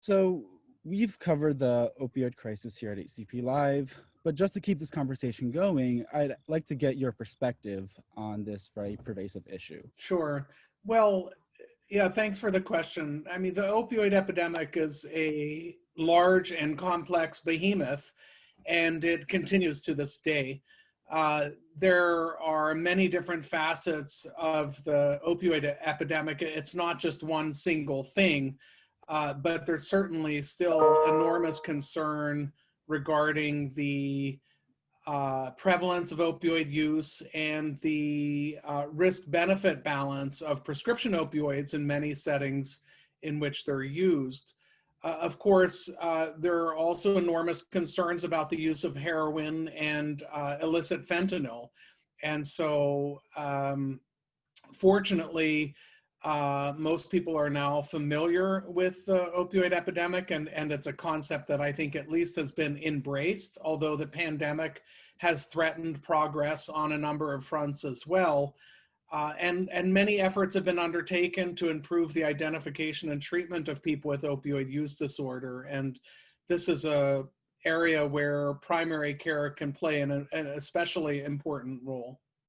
So we've covered the opioid crisis here at HCP Live, but just to keep this conversation going, I'd like to get your perspective on this very pervasive issue. Sure. Well, yeah, thanks for the question. I mean, the opioid epidemic is a large and complex behemoth, and it continues to this day. There are many different facets of the opioid epidemic. It's not just one single thing, but there's certainly still enormous concern regarding the prevalence of opioid use and the risk-benefit balance of prescription opioids in many settings in which they're used. Of course, there are also enormous concerns about the use of heroin and illicit fentanyl. And so, fortunately, most people are now familiar with the opioid epidemic, and it's a concept that I think at least has been embraced, although the pandemic has threatened progress on a number of fronts as well. And many efforts have been undertaken to improve the identification and treatment of people with opioid use disorder. And this is a area where primary care can play an especially important role.